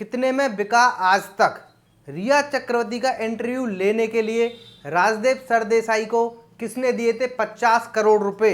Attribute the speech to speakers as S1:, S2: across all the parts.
S1: कितने में बिका आज तक? रिया चक्रवर्ती का इंटरव्यू लेने के लिए राजदीप सरदेसाई को किसने दिए थे 50 करोड़ रुपए?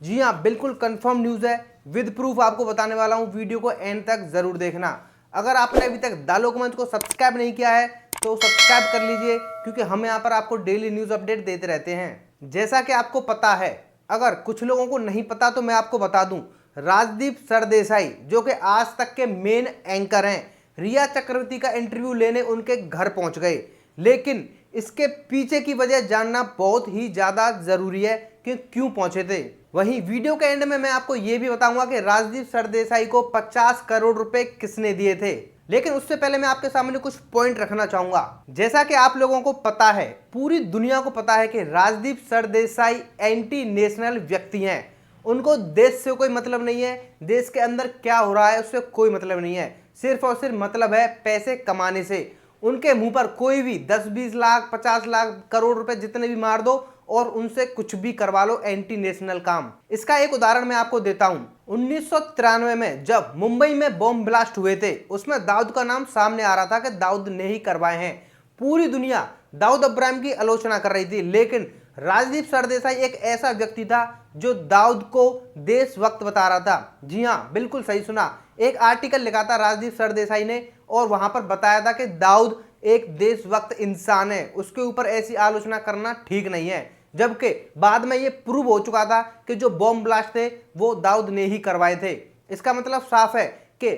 S1: जी हाँ, बिल्कुल कंफर्म न्यूज़ है, विद प्रूफ आपको बताने वाला हूँ। वीडियो को एंड तक जरूर देखना। अगर आपने अभी तक द लोकमंच को सब्सक्राइब नहीं किया है तो सब्सक्राइब कर लीजिए, क्योंकि हम यहाँ पर आपको डेली न्यूज़ अपडेट देते रहते हैं। जैसा कि आपको पता है, अगर कुछ लोगों को नहीं पता तो मैं आपको बता दूं, राजदीप सरदेसाई जो कि आज तक के मेन एंकर हैं, रिया चक्रवर्ती का इंटरव्यू लेने उनके घर पहुंच गए। लेकिन इसके पीछे की वजह जानना बहुत ही ज़्यादा ज़रूरी है कि क्यों पहुंचे थे। वहीं वीडियो के एंड में मैं आपको ये भी बताऊंगा कि राजदीप सरदेसाई को 50 करोड़ रुपए किसने दिए थे। लेकिन उससे पहले मैं आपके सामने कुछ पॉइंट रखना चाहूंगा। जैसा कि आप लोगों को पता है, पूरी दुनिया को पता है कि राजदीप सरदेसाई एंटी नेशनल व्यक्ति हैं। उनको देश से कोई मतलब नहीं है, देश के अंदर क्या हो रहा है उससे कोई मतलब नहीं है। सिर्फ और सिर्फ मतलब है पैसे कमाने से। उनके मुंह पर कोई भी 10-20 लाख 50 लाख करोड़ रुपए जितने भी मार दो और उनसे कुछ भी करवा लो एंटी नेशनल काम। इसका एक उदाहरण मैं आपको देता हूं। 1993 में जब मुंबई में बॉम्ब ब्लास्ट हुए थे, उसमें दाऊद का नाम सामने आ रहा था कि दाऊद ने ही करवाए हैं। पूरी दुनिया दाऊद इब्राहिम की आलोचना कर रही थी, लेकिन राजदीप सरदेसाई एक ऐसा व्यक्ति था जो दाऊद को देशभक्त बता रहा था। जी हाँ, बिल्कुल सही सुना। एक आर्टिकल लिखा था राजदीप सरदेसाई ने और वहां पर बताया था कि दाऊद एक देशभक्त इंसान है, उसके ऊपर ऐसी आलोचना करना ठीक नहीं है। जबकि बाद में ये प्रूव हो चुका था कि जो बॉम्ब ब्लास्ट थे वो दाऊद ने ही करवाए थे। इसका मतलब साफ है कि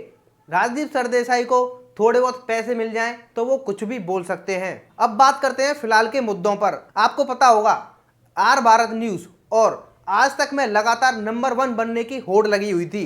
S1: राजदीप सरदेसाई को थोड़े बहुत पैसे मिल जाएं तो वो कुछ भी बोल सकते हैं। अब बात करते हैं फिलहाल के मुद्दों पर। आपको पता होगा, आर भारत न्यूज और आज तक में लगातार नंबर 1 बनने की होड़ लगी हुई थी।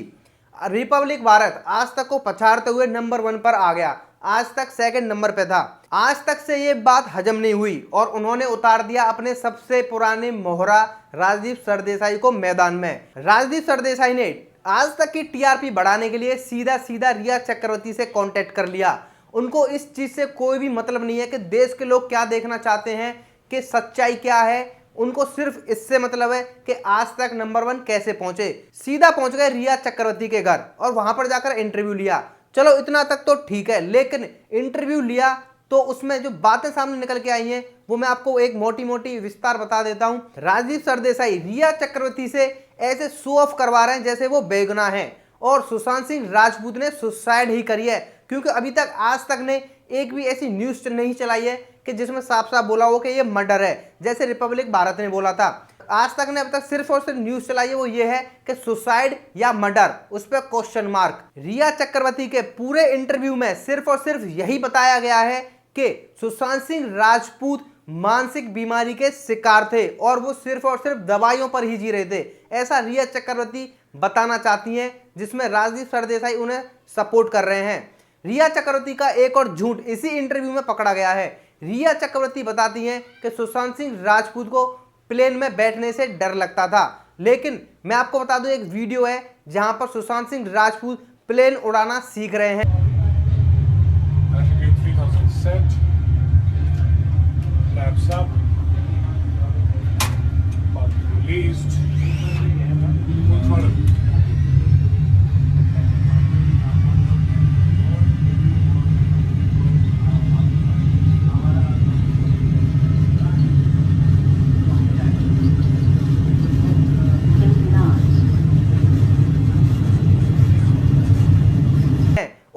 S1: रिपब्लिक भारत आज तक को पछाड़ते हुए नंबर 1 पर आ गया, आज तक सेकंड नंबर पे था। आज तक से ये बात हजम नहीं हुई और उन्होंने उतार दिया अपने सबसे पुराने मोहरा राजदीप सरदेसाई को मैदान में। राजदीप सरदेसाई ने आज तक की टीआरपी बढ़ाने के लिए सीधा सीधा रिया चक्रवर्ती से कांटेक्ट कर लिया। उनको इस चीज से कोई भी मतलब नहीं है कि देश के लोग क्या देखना चाहते हैं, कि सच्चाई क्या है। उनको सिर्फ इससे मतलब है कि आज तक नंबर 1 कैसे पहुंचे। सीधा पहुंच गए रिया चक्रवर्ती के घर और वहां पर जाकर इंटरव्यू लिया। चलो इतना तक तो ठीक है, लेकिन इंटरव्यू लिया तो उसमें जो बातें सामने निकल के आई हैं वो मैं आपको एक मोटी मोटी विस्तार बता देता हूं। राजदीप सरदेसाई रिया चक्रवर्ती से ऐसे शो ऑफ करवा रहे हैं जैसे वो बेगुनाह हैं और सुशांत सिंह राजपूत ने सुसाइड ही करी है, क्योंकि अभी तक आज तक ने एक भी ऐसी न्यूज नहीं चलाई है कि जिसमें साफ साफ बोला हो कि ये मर्डर है, जैसे रिपब्लिक भारत ने बोला था। आज तक ने अब तक सिर्फ और सिर्फ न्यूज चलाई है, वो ये है कि सुसाइड या मर्डर, उस पर क्वेश्चन मार्क। रिया चक्रवर्ती के पूरे इंटरव्यू में सिर्फ और सिर्फ यही बताया गया है कि सुशांत सिंह राजपूत मानसिक बीमारी के शिकार थे और वो सिर्फ और सिर्फ दवाइयों पर ही जी रहे थे, ऐसा रिया चक्रवर्ती बताना चाहती हैं, जिसमें राजदीप सरदेसाई उन्हें सपोर्ट कर रहे हैं। रिया चक्रवर्ती का एक और झूठ इसी इंटरव्यू में पकड़ा गया है। रिया चक्रवर्ती बताती हैं कि सुशांत सिंह राजपूत को प्लेन में बैठने से डर लगता था, लेकिन मैं आपको बता दूं एक वीडियो है जहां पर सुशांत सिंह राजपूत प्लेन उड़ाना सीख रहे हैं।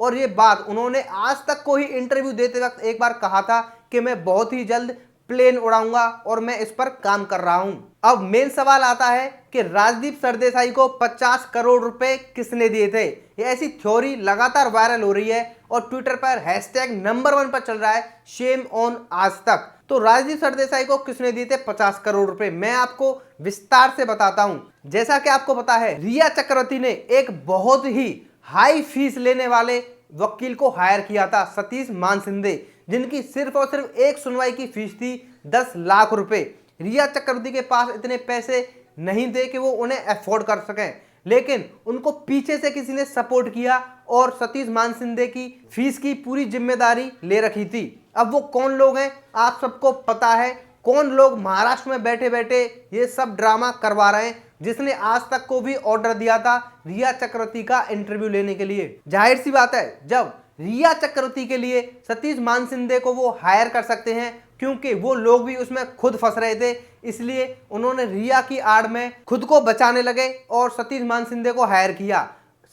S1: और ये बात उन्होंने आज तक को ही इंटरव्यू देते वक्त एक बार कहा था कि मैं बहुत ही जल्द प्लेन उड़ाऊंगा और मैं इस पर काम कर रहा हूं। अब मेन सवाल आता है कि राजदीप सरदेसाई को 50 करोड़ रुपए किसने दिए थे। ये ऐसी थ्योरी लगातार वायरल हो रही है और ट्विटर पर हैशटैग नंबर 1 पर चल रहा है, शेम ऑन आज तक। तो राजदीप सरदेसाई को किसने दिए थे 50 करोड़ रुपए, मैं आपको विस्तार से बताता हूं। जैसा कि आपको पता है, रिया चक्रवर्ती ने एक बहुत ही हाई फीस लेने वाले वकील को हायर किया था, सतीश मानसिंदे, जिनकी सिर्फ और सिर्फ एक सुनवाई की फीस थी 10 लाख रुपए। रिया चक्रवर्ती के पास इतने पैसे नहीं थे कि वो उन्हें अफोर्ड कर सकें, लेकिन उनको पीछे से किसी ने सपोर्ट किया और सतीश मानसिंदे की फीस की पूरी जिम्मेदारी ले रखी थी। अब वो कौन लोग हैं आप सबको पता है, कौन लोग महाराष्ट्र में बैठे बैठे ये सब ड्रामा करवा रहे हैं, जिसने आज तक को भी ऑर्डर दिया था रिया चक्रवर्ती का इंटरव्यू लेने के लिए। जाहिर सी बात है, जब रिया चक्रवर्ती के लिए सतीश मानसिंदे को वो हायर कर सकते हैं, क्योंकि वो लोग भी उसमें खुद फंस रहे थे। इसलिए उन्होंने रिया की आड़ में खुद को बचाने लगे और सतीश मानसिंदे को हायर किया।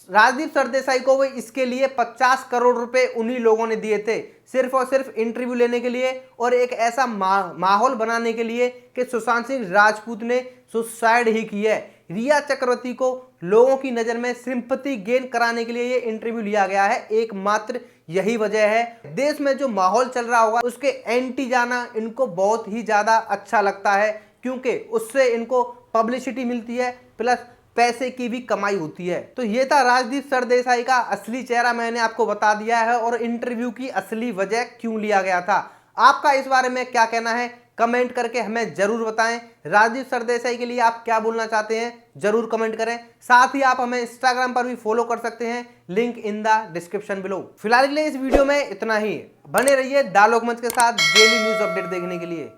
S1: राजदीप सरदेसाई को वो इसके लिए 50 करोड़ रुपए उन्हीं लोगों ने दिए थे, सिर्फ और सिर्फ इंटरव्यू लेने के लिए और एक ऐसा माहौल बनाने के लिए कि सुशांत सिंह राजपूत ने सुसाइड ही की है। रिया चक्रवर्ती को लोगों की नज़र में सिंपैथी गेन कराने के लिए ये इंटरव्यू लिया गया है, एकमात्र यही वजह है। देश में जो माहौल चल रहा होगा उसके एंटी जाना इनको बहुत ही ज़्यादा अच्छा लगता है, क्योंकि उससे इनको पब्लिसिटी मिलती है, प्लस पैसे की भी कमाई होती है। तो ये था राजदीप सरदेसाई का असली चेहरा, मैंने आपको बता दिया है, और इंटरव्यू की असली वजह क्यों लिया गया था। आपका इस बारे में क्या कहना है कमेंट करके हमें जरूर बताएं। राजदीप सरदेसाई के लिए आप क्या बोलना चाहते हैं जरूर कमेंट करें। साथ ही आप हमें इंस्टाग्राम पर भी फॉलो कर सकते हैं, link in the description below. फिलहाल के लिए इस वीडियो में इतना ही। बने रहिए द लोकमंच के साथ डेली न्यूज अपडेट देखने के लिए।